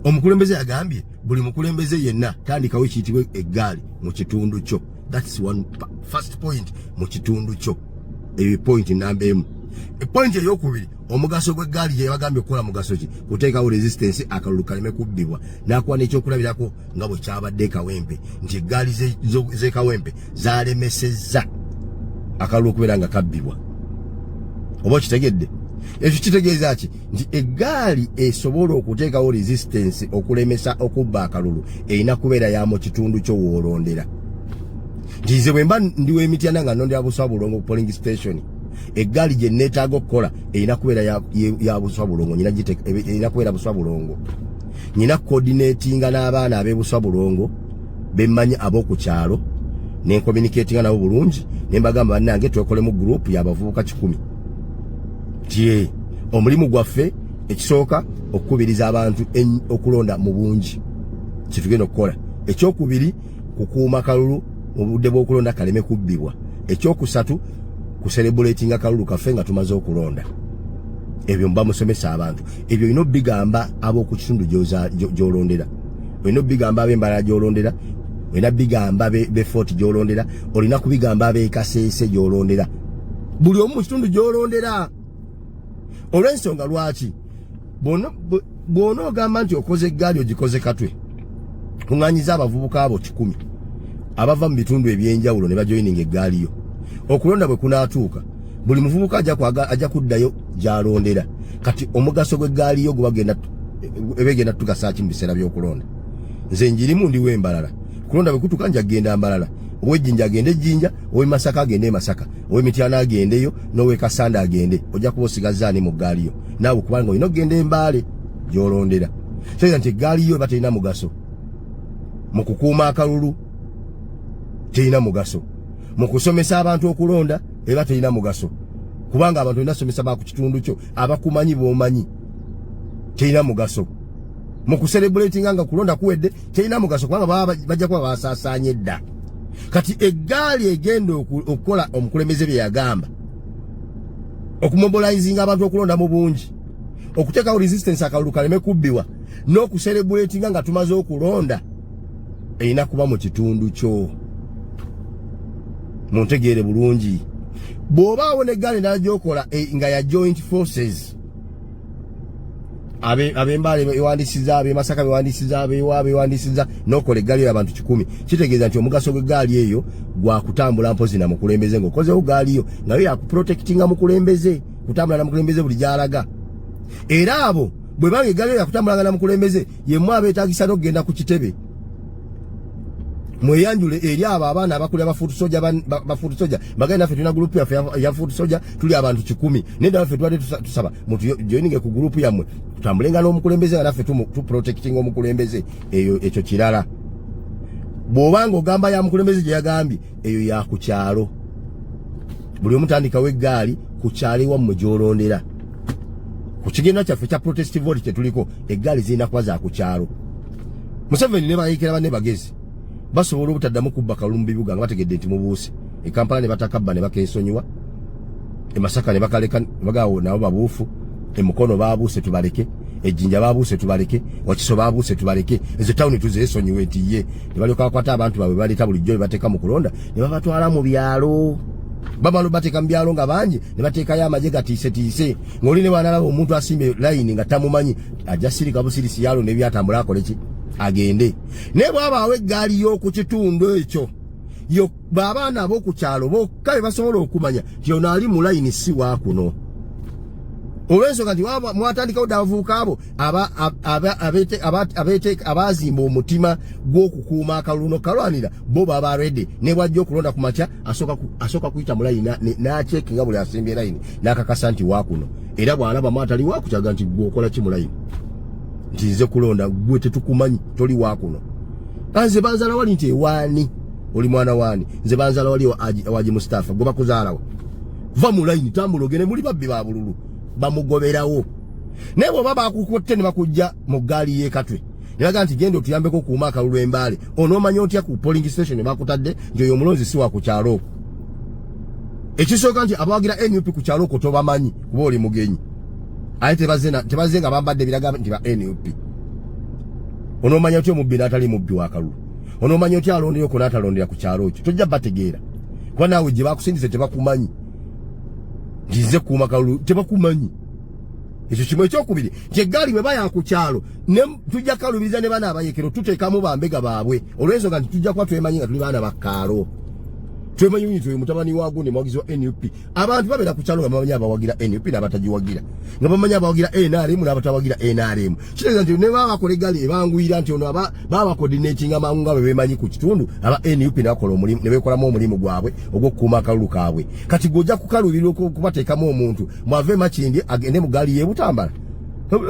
Omukulembeze agambye buli mukulembeze yenna tandikawo ekiyitibwa eggaali mu kitundu kyo. That's one first point mu kitundu kyo. Eyo point number 1. Point eyokubiri, omugaso gw'eggaali gye bagambye okukola mugaso ki? Kuteekawo resistance akalulu kaleme kubbibwa. N'akuwa n'ekyokulabirako nga bwe kyabadde Kawempe nti eggaali ze Kawempe zalemesezza akalulu okubeera nga kabbibwa. Oba kitegedde? Ekyo kitegeeza ki? Nti eggaali esobola okuteekawo resistance okulemesa okubba akalulu erina kubeera ya mu kitundu kyo woolondera. Nti nze bwe mba ndiwo Emityana nga nondera Buswa Bulongo polling station, eggaali gye neetaaga okukola erina kubeera ya Buswa Bulongo, erina kubeera Buswa Bulongo. Nyina coordinatinga n'abaana ab'e Buswa Bulongo bemmanyi ab'oku kyalo ne communicatinga nabo bulungi ne mbagamba bannange twekolemu group y'abavubuka 10. Tie omulimu gwaffe ekisooka okukubiriza abantu okulonda mu bungi kitugenda okukola. Ekyokubiri kukuuma kalulu mu budde bw'okulonda kaleme kubbibwa. Ekyokusatu kucelebratinga kalulu kaffe nga tumaze okulonda. Ebyo mba musomesa abantu. Ebyo olina bigamba ab'oku kitundu gy'olondera, olina bigamba ab'Embalala gy'olondera, olina bigamba be Fort gy'olondera, olina kubigamba ab'e Kaseese gy'olondera, buli omu mu kitundu gy'olondera. Olw'ensonga lwaki bw'ona ogamba nti okoze eggaali ogikoze katwe, kuŋŋaanyiza abavubuka abo 10 abava mu bitundu ebyenjawulo ne bajoyininga eggaali yo. Okulonda bwe kunaatuuka buli muvubuka ajja kuddayo gy'alondera. Kati omugaso gw'eggaali yo ebegenda tugasa ki mu biseera by'okulonda? Nze njirimu ndiwo Embalala, kulonda bwe kutuuka nja kgenda Mbalala, ow'Ejjinja agende Ejjinja, ow'e Masaka agende Masaka, ow'Emityana agendeyo, n'ow'e Kasanda agende. Ojja kuba osigazaani mu ggaali yo naawe kubanga olina okgenda Embaale gy'olondera. Kitegeeza nti eggaali yo eba terina mugaso mu kukuuma akalulu, terina mugaso mu kusomesa abantu okulonda, eba terina mugaso kubanga abantu olina somesa ba ku kitundu kyo abakumanyi b'omanyi, terina mugaso mu kucelebratinga nga kulonda kuwedde, terina mugaso kubanga bajja kuba basaasaanye edda. Kati eggaali egenda okukola omukulembeze bye yagamba, okumobilizinga abantu okulonda mu bungi, okuteekawo resistance akalulu kaleme kubbiwa, n'okucelebratinga nga tumaze okulonda, erina kuba mu kitundu kyo. Muntegeere bulungi. Bw'obaawo n'eggaali endala gy'okola nga ya joint forces, ab'Embaale bewandiisiza, ab'e Masaka bewandiisiza, ab'Ewa bewandiisiza, n'okola eggaali y'abantu 10, kitegeeza nti omugaso gw'eggaali eyo gwa kutambula mpozi na mukulembeze ng'okozeho ggaali yo nga yo yakuprotectinga mukulembeze, kutambula na mukulembeze buli gy'alaga. Era abo bwe banga eggaali yo yakutambulanga na mukulembeze, yemmwe abeetaagisa n'okugenda ku kitebe mweyanjule eri abo abaana abakulira bafuutu soja bagenda naffe tulina gurupu yaffe ya fuutu soja, tuli abantu 10 nenda naffe twadde tusaba joininge ku gurupu yammwe tutambulenga n'omukulembeze nga naffe tuprotectinga omukulembeze. Ekyo kirala. Bw'obanga ogamba ya mukulembeze gye yagambye, eyo ya ku kyalo. Buli omutandikawo eggaali ku kyalo ewammwe gy'olondera. Ku kigendera kyaffe kya protest vote kye tuliko, eggaali zirina kuba za ku kyalo. Museveni ne bayiikira banne bagezi basobola obutaddamu kubba kalulu mu bibuga nga bategedde nti mubuuse. E Kampala ne batakabba ne bakensonyiwa, e Masaka ne bakaleka bagawo nabo babuufu, e Mukono baabuuse tubaleke, Ejjinja baabuuse tubaleke, Wakiso baabuuse tubaleke, ezo tawuni tuzeesonyiwe nti ye. Ne balyoka bakwata abantu baabwe baleeta bulijjo ne bateeka mu kulonda ne babatwala mu byalo. Bamalo bateeka mu byalo nga bangi ne bateekayo amagye gatiise ng'oli ne wanalaba omuntu asimbe layini nga tamumanyi, ajja sirika busirisi yalo ne byatambula akole ki? Agende. Ne bw'abaawo eggaali y'oku kitundu ekyo, yo b'abaana ab'oku kyalo bokka be basobola okumanya nti ono ali mu layini si wa kuno. Olw'ensonga nti mwatandikawo dda abavubuka abo abaazimba omutima gw'okukuuma akalulu n'okalwanira, bo baba ready. Ne bw'ajja okulonda ku makya asooka kuyita mu layini n'acekinga buli asimbye layini n'akakasa nti wa kuno. Era bw'alabamu atali wa kukyaga nti gw'okola ki mu layini, nti nze kulonda gwe tetukumanyi toli wa kuno. Nze banzaala wali nti ewaani oli mwana waani, nze banzaala wali Haji Mustafa gwe bakuzaalawo. Va mu layini tambula ogende, muli babbi ba bululu bamugoberawo. Naye bw'oba bakukutte ne bakujja mu ggaali y'e Katwe ne bagaa nti genda otuyambeko okuuma akalulu Embaale, onoomanya otya ku polling station ne bakutadde nti oyo omulonzi si wa ku kyalo okwo. Ekisooka nti abawagira NUP ku kyalo okwo tobamanyi kuba oli mugenyi. Aye tebaze nga bambadde biraga nti ba NUP. onomanya otyo mubbi n'atali mubbi wa kalulu onomanya otyo alondera ko n'atalondera ku kyalo ekyo tojja bategeera kuba naawe gye bakusindise tebakumanyi njize kuuma kalulu tebakumanyi ekyo kimu ekyokubiri kyeggaali bwe baya ku kyalo ne tujja kalubiriza ne bana abayekero tuteekamu bambega baabwe olw'ensonga nti tujja kuba twemanyi nga tuli baana bakkaalo twemanyi nti oyo mutabani waago ne muwagizi wa NUP abantu babeera ku kyalo nga bamanyi abawagira NUP n'abatagiwagira nga bamanyi abawagira NRM n'abatawagira NRM kitegeeza nti ne baba bakola eggaali ebanguyira nti ono baba coordinating amangu nga bwe beemanyi ku kitundu aba NUP n'akola omulimu ne beekolamu omulimu gwabwe ogw'okukuuma akalulu kaabwe kati gojja kukalubirira okubateekamu omuntu mwave makindi agende mu ggaali y'ebutambala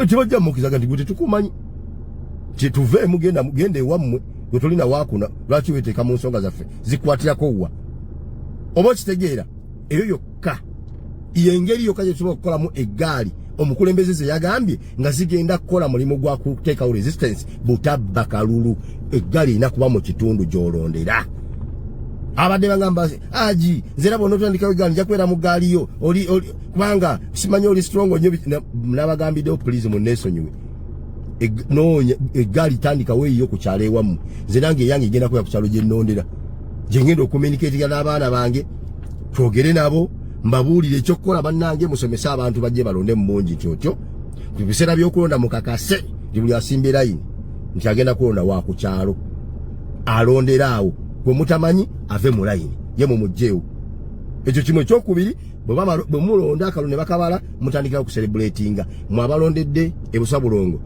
tebajja mmukizaga nti gwe tetukumanyi kyetuveemu genda ewammwe gwe tolina waakuna lwaki weteeka mu nsonga zaffe zikwatirako wa oba okitegeera eyo yokka yengeri yokka gye tusobola okukolamu eggaali omukulembeze ze yagambye nga zigenda kukola mulimu gwa kuteekawo resistance butabba kalulu eggaali erina kuba mu kitundu gy'olondera abadde bagamba aji nzera bona otandikawo eggaali nja kubeera mu ggaaliyo kubanga simanyi oli strong nnyo nabagambiddewo please munneesonyiwe noonya eggaali tandikawo eyiyo ku kyalo ewammwe nze nange eyange egenda kubeera ku kyalo gye nnondera gye ngenda okucommunicatinga n'abaana bange twogere nabo mbabuulire ekyokukola bannange musomese abantu bajje balonde mu bungi kyotyo ku biseera by'okulonda mukakase nti buli asimba layini nti agenda kulonda wa ku kyalo alondera awo gwe mutamanyi ave mu layini ye mumugjeewo ekyo kimu ekyokubiri bwe mulonda akalulu ne bakabala mutandikira okucelebratinga mwabalondedde ebusabulongo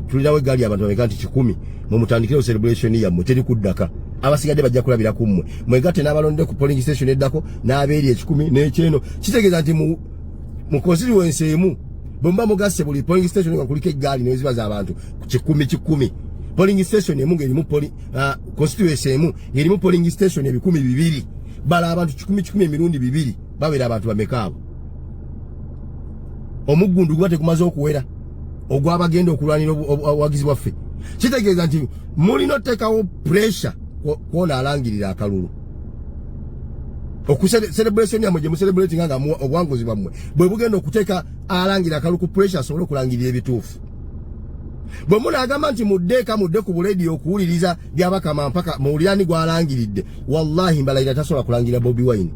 tulinawo eggaali abantu bameka nti 10 mumutandikire celebration yammwe teri kuddaka abasigadde bajja kulabira ku mmwe mwegatte n'abalonde ku polling station eddako n'abeeri 10 n'ekyeno kitegeeza nti mu constituency emu bwe muba mugasse buli polling station nga kuliko eggaali nezibaza abantu 10 polling station emu ng'erimu constituency emu ng'erimu polling station 200 bala abantu 10 emirundi 2 babeera abantu bameka abo omuggundu guba tekumaze okuwera ogwabagenda okulwanira obuwagizi bwaffe kitegeeza nti mulina oteekawo pressure kwona alangirira akalulu celebration yamwe gye mucelebratinga nga obuwanguzi bwammwe bwe bugenda okuteeka alangirira akalulu ku pressure asobole okulangirira ebituufu bwe munaagamba nti mudde ku bulediyo okuwuliriza byabakama mpaka muwulirani gwalangiridde wallahi mbalayira tasobola kulangirira Bobi Wine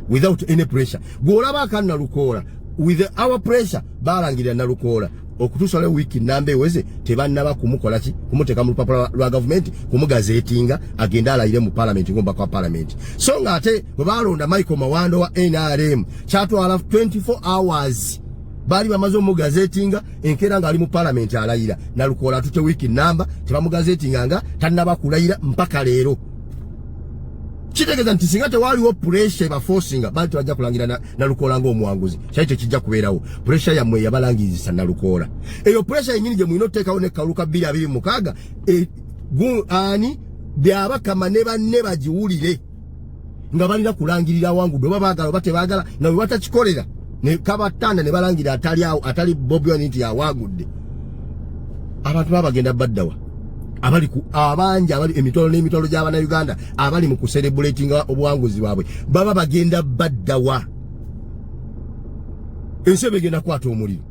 without any pressure gwolaba akanna lukoola with our pressure balangirira nalukoola okutuusa leo wiki namba eweze tebannaba kumukola ki kumuteeka mu lupapula lwa gavumenti kumugazeetinga agenda alayire mu parliament ngomba kwa parliament so nga ate bwe balonda Michael Mawando wa NRM kyatwala 24 hours bali bamaze omugazeetinga enkeera ng'ali mu parliament alayira nalukoola tute wiki namba tebamugazeetinga nga tannaba kulayira mpaka leero kitegeeza nti singa tewaliwo pressure ebaforcinga bali tebajja kulangira nalukoola ng'omuwanguzi kyali tekijja kubeerawo pressure yammwe yabalangiriza nalukoola eyo pressure yennyini gye mulina oteekawo ne kaluka 226 ani byabakama ne banne bagiwulire nga balina kulangirira awangudde oba baagala oba tebaagala nga bwe batakikolera ne kabatanda ne balangira atali Bobi Wine nti yawagudde abantu babagenda baddawa abali ku abanja abali emitolo n'emitolo gy'abana Uganda abali mu kucelebratinga obuwanguzi bwabwe baba bagenda baddawa ensi egenda kwata omuliro